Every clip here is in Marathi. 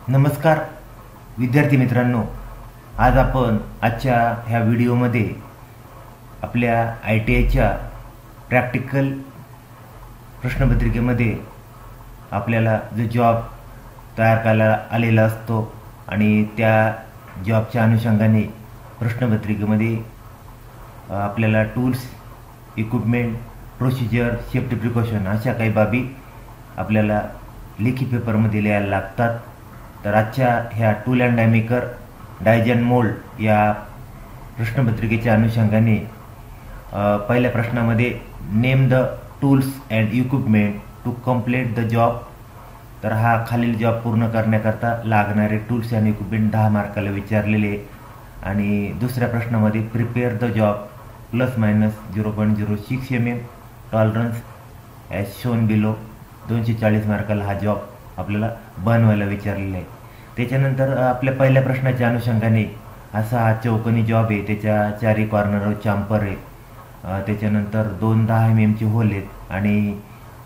नमस्कार विद्यार्थी मित्रांनो, आज आपण आजच्या ह्या व्हिडिओमध्ये आपल्या ITIच्या प्रॅक्टिकल प्रश्नपत्रिकेमध्ये आपल्याला जो जॉब तयार करायला आलेला असतो आणि त्या जॉबच्या अनुषंगाने प्रश्नपत्रिकेमध्ये आपल्याला tools, equipment, procedure, safety precaution अशा काही बाबी आपल्याला लेखी पेपरमध्ये लिहायला लागतात। तर आजच्या ह्या tool and die maker, dies and mould या प्रश्नपत्रिकेच्या अनुषंगाने पहिल्या प्रश्नामध्ये name the tools and equipment to complete the job. तर हा खालील जॉब पूर्ण करण्याकरता लागणारे टूल्स अँड इक्विपमेंट 10 मार्काला विचारलेले। आणि दुसऱ्या प्रश्नामध्ये prepare the job ±0.06 mm tolerance as shown below 240 मार्काला हा जॉब आपल्याला बनवायला विचारलेला आहे। त्याच्यानंतर आपल्या पहिल्या प्रश्नाच्या अनुषंगाने असा हा चौकोनी जॉब आहे, त्याच्या चारी कॉर्नरवर चांपर आहे, त्याच्यानंतर 2 10 mm चे होल आहेत आणि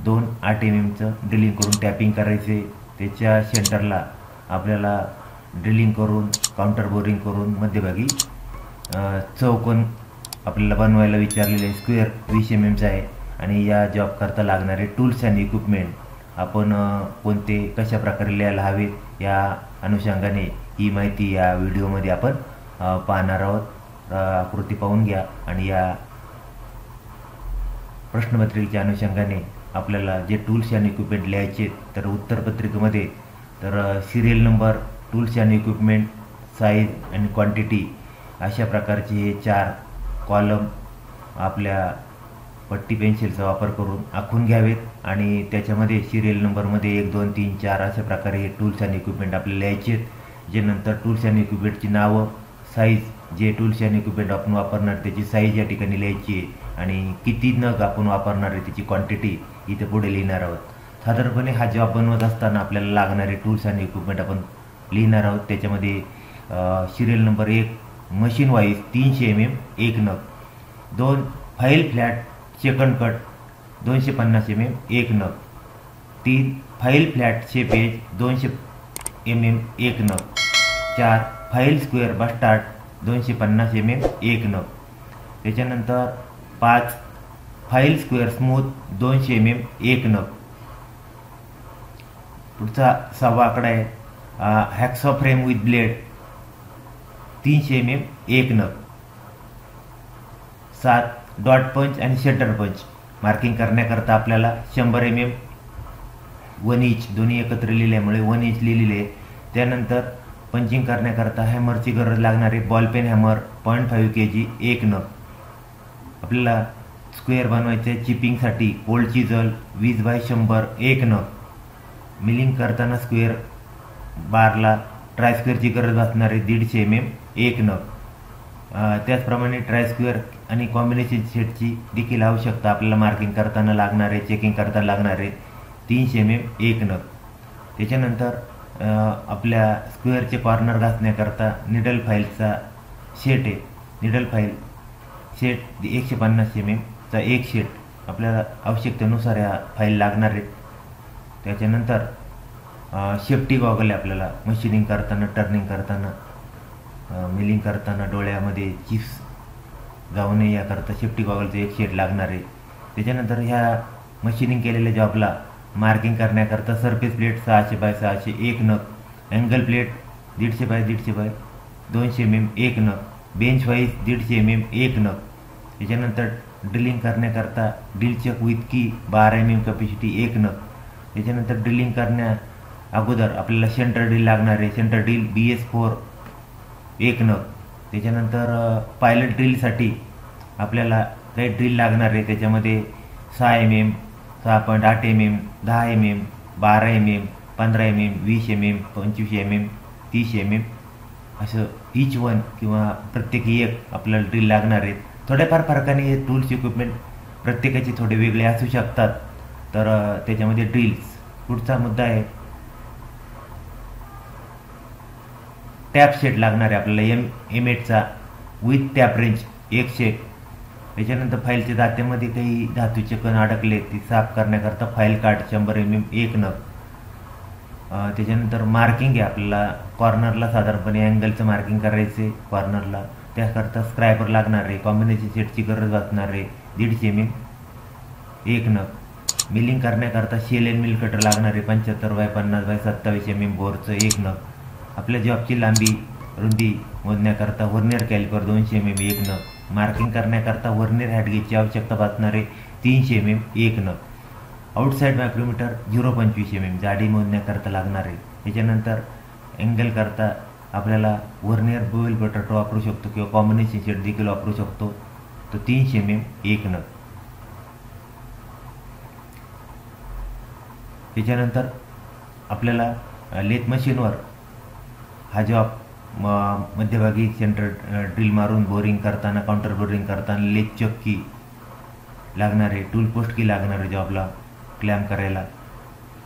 2 8 mm ड्रिलिंग करून टॅपिंग करायचे। त्याच्या सेंटरला आपल्याला ड्रिलिंग करून काउंटर बोरिंग करून मध्यभागी चौकोन आपल्याला बनवायला विचारलेले आहे। स्क्वेअर 20 mm आहे आणि या जॉब करता लागणारे टूल्स अँड इक्विपमेंट आपण कोणते कशा प्रकारे लिहायला हवेत या अनुषंगाने ही माहिती या व्हिडिओमध्ये आपण पाहणार आहोत। आकृती पाहून घ्या आणि या प्रश्नपत्रिकेच्या अनुषंगाने आपल्याला जे टूल्स अँड इक्विपमेंट लिहायचे तर उत्तरपत्रिकेमध्ये तर serial number, tools and equipment, size आणि क्वांटिटी अशा प्रकारचे हे 4 कॉलम आपल्या पट्टी पेन्सिलचा वापर करून आखून घ्यावेत आणि त्याच्यामध्ये सिरियल नंबरमध्ये 1 2 3 4 अशा प्रकारे हे टूल्स अँड इक्विपमेंट आपल्याला लिहायचे आहेत। जे नंतर टूल्स अँड इक्विपमेंटची नावं, साईज, जे टूल्स अँड इक्विपमेंट आपण वापरणार त्याची साईज या ठिकाणी लिहायची आहे आणि किती नग आपण वापरणार आहे त्याची क्वांटिटी इथे पुढे लिहिणार आहोत। साधारणपणे हा जॉब बनवत असताना आपल्याला लागणारे टूल्स अँड इक्विपमेंट आपण लिहिणार आहोत। त्याच्यामध्ये serial number 1 machine wise 300 mm 1 नग, 2 file flat second cut 250 mm 1 नग, 3 फाईल फ्लॅट शेपेज 200 mm 1 नग, 4 फाईल स्क्वेअर बस्टार्ट 250 mm 1 नग, त्याच्यानंतर 5 फाईल स्क्वेअर स्मूथ 200 mm 1 नग। पुढचा 6वा आकडा आहे हॅक्सॉ फ्रेम विथ ब्लेड 300 mm 1 नग, 7 डॉट पंच आणि शटर पंच मार्किंग करण्याकरता आपल्याला 100 mm 1 इंच दोन्ही एकत्र लिहिल्यामुळे 1 इंच लिहिलेले आहे। त्यानंतर पंचिंग करण्याकरता हॅमरची गरज लागणारे बॉल पेन हॅमर 0.5 kg 1 नग। आपल्याला स्क्वेअर बनवायचे चिपिंगसाठी कोल्ड चिजल 20/100 1 नग। मिलिंग करताना स्क्वेअर बारला ट्राय स्क्वेअरची गरज असणारे 150 mm 1 नग। त्याचप्रमाणे ट्राय स्क्वेअर आणि कॉम्बिनेशन सेटची देखील आवश्यकता आपल्याला मार्किंग करताना लागणारे, चेकिंग करताना लागणारे 300 mm 1 नग। त्याच्यानंतर आपल्या स्क्वेअरचे कॉर्नर घासण्याकरता निडल फाईलचा शेट आहे, निडल फाईल शेट 150 mm चा एक शेट आपल्याला आवश्यकतेनुसार या फाईल लागणार आहेत। त्याच्यानंतर सेफ्टी गॉगल आहे आपल्याला मशीनिंग करताना, टर्निंग करताना, मिलिंग करताना डोळ्यामध्ये चिप्स जाऊ नये याकरता सेफ्टी गॉगलचं एक शेट लागणार आहे। त्याच्यानंतर ह्या मशीनिंग केलेल्या जॉबला मार्किंग करण्याकरता सरफेस प्लेट 600/600 1 नग, अँगल प्लेट 150/150/200 mm 1 नग, बेंच वाईज 150 mm 1 नग। त्याच्यानंतर ड्रिलिंग करण्याकरता ड्रिल चक विथ की 12 mm कॅपॅसिटी 1 नग। त्याच्यानंतर ड्रिलिंग करण्या अगोदर आपल्याला सेंटर ड्रिल लागणार आहे, सेंटर ड्रिल BS4 1 नग। त्याच्यानंतर पायलट ड्रिलसाठी आपल्याला काही ड्रिल लागणार आहे, त्याच्यामध्ये 6 mm 6.8 mm 10 mm 12 mm 15 mm 20 mm 25 mm 30 mm असं इच वन किंवा प्रत्येकी एक आपल्याला ड्रिल लागणार आहेत। थोड्याफार फरकाने हे टूल्स इक्विपमेंट प्रत्येकाचे थोडे वेगळे असू शकतात, तर त्याच्यामध्ये ड्रिल्स। पुढचा मुद्दा आहे टॅप सेट लागणार आहे आपल्याला M8चा विथ टॅप रेंज 1 सेट। त्याच्यानंतर फाईलच्या दात्यामध्ये काही धातूचे कण अडकले ती साफ करण्याकरता फाईल कार्ड 100 mm 1 नग। त्याच्यानंतर मार्किंग आहे, आपल्याला कॉर्नरला साधारणपणे अँगलचं मार्किंग करायचं आहे कॉर्नरला, त्याकरता स्क्रायबर लागणार आहे. कॉम्बिनेशन सेटची गरज वाचणार आहे 150 mm 1 नग. मिलिंग करण्याकरता शेल एंड मिल कटर लागणार आहे 75x50x27 mm बोरचं 1 नग. आपल्या जॉबची लांबी रुंदी मोजण्याकरता व्हर्नियर कॅलिपर 200 mm 1 नग. मार्किंग करण्याकरता व्हर्नियर हॅडगेजची आवश्यकता भासणारे 300 mm 1 नग. आउटसाईड मायक्रोमीटर 0.25 mm जाडी मोजण्याकरता लागणार आहे. त्याच्यानंतर अँगल करता आपल्याला व्हर्नियर बुवेल बटर वापरू शकतो किंवा कॉम्बिनेशन सेट देखील वापरू शकतो, तो 300 mm 1 नग. त्याच्यानंतर आपल्याला लेथ मशीनवर हा जॉब मध्यभागी सेंटर ड्रिल मारून बोरिंग करताना, काउंटर बोरिंग करताना लेथ चक की लागणार आहे, टूल पोस्ट की लागणार आहे जॉबला क्लॅम्प करायला.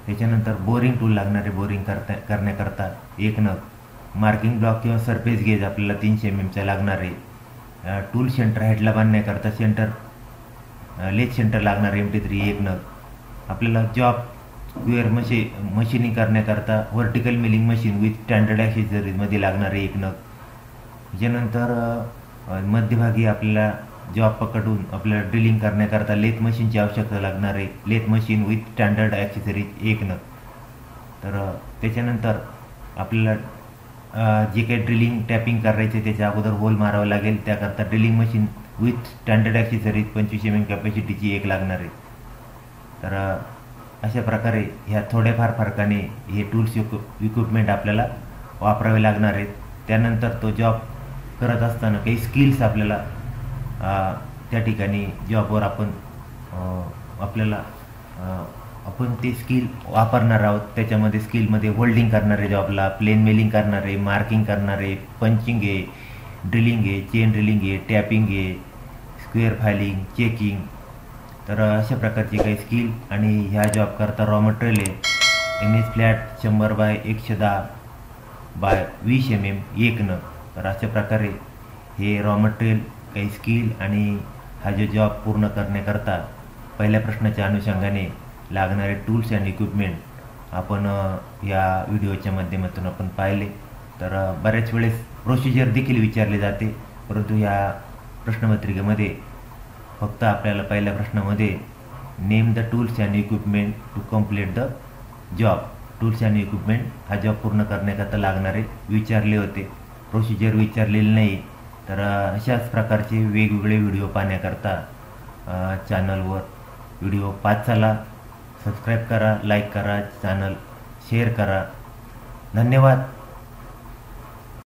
त्याच्यानंतर बोरिंग टूल लागणार आहे बोरिंग करण्याकरता 1 नग. मार्किंग ब्लॉक किंवा सरफेस गेज आपल्याला 300 mm लागणार आहे. टूल सेंटर हेडला बांधण्याकरता लेथ सेंटर लागणार आहे MT3 1 नग. आपल्याला जॉब स्क्वेअर मशीनिंग करण्याकरता vertical milling machine with standard ॲक्सेसरीजमध्ये लागणारे 1 नग. त्याच्यानंतर मध्यभागी आपल्याला जॉब पकडून आपल्याला ड्रिलिंग करण्याकरता लेथ मशीनची आवश्यकता लागणार आहे, lathe machine with standard accessories 1 नग. तर त्याच्यानंतर आपल्याला जे काही ड्रिलिंग टॅपिंग करायचे त्याच्या अगोदर होल मारावं लागेल, त्याकरता drilling machine with standard accessories 25 mm कॅपॅसिटीची 1 लागणार आहे. तर अशा प्रकारे ह्या थोड्याफार फरकाने हे टूल्स इक्विपमेंट आपल्याला वापरावे लागणार आहेत. त्यानंतर तो जॉब करत असताना काही स्किल्स आपल्याला त्या ठिकाणी जॉबवर आपण ते स्किल वापरणार आहोत. त्याच्यामध्ये स्किलमध्ये होल्डिंग करणार आहे जॉबला, प्लेन मेलिंग करणार आहे, मार्किंग करणार आहे, पंचिंग आहे, ड्रिलिंग आहे, चेन ड्रिलिंग आहे, टॅपिंग आहे, स्क्वेअर फायलिंग, चेकिंग. तर अशा प्रकारची काही स्किल. आणि ह्या जॉब करता रॉ मटेरियल आहे MS फ्लॅट 100x110x20 mm 1 नग. तर अशा प्रकारे हे रॉ मटेरियल, काही स्किल आणि हा जो जॉब पूर्ण करण्याकरता पहिल्या प्रश्नाच्या अनुषंगाने लागणारे टूल्स अँड इक्विपमेंट आपण या व्हिडिओच्या माध्यमातून आपण पाहिले. तर बऱ्याच वेळेस प्रोसिजर देखील विचारले जाते, परंतु या प्रश्नपत्रिकेमध्ये फक्त आपल्याला पहिल्या प्रश्नामध्ये name the tools and equipment to complete the job, tools and equipment हा जॉब पूर्ण करण्याकरता लागणारे विचारले होते, प्रोसिजर विचारलेले नाही. तर अशाच प्रकारचे वेगवेगळे व्हिडिओ पाहण्याकरता चॅनलवर व्हिडिओ चला सबस्क्राईब करा, लाईक करा, चॅनल शेअर करा. धन्यवाद.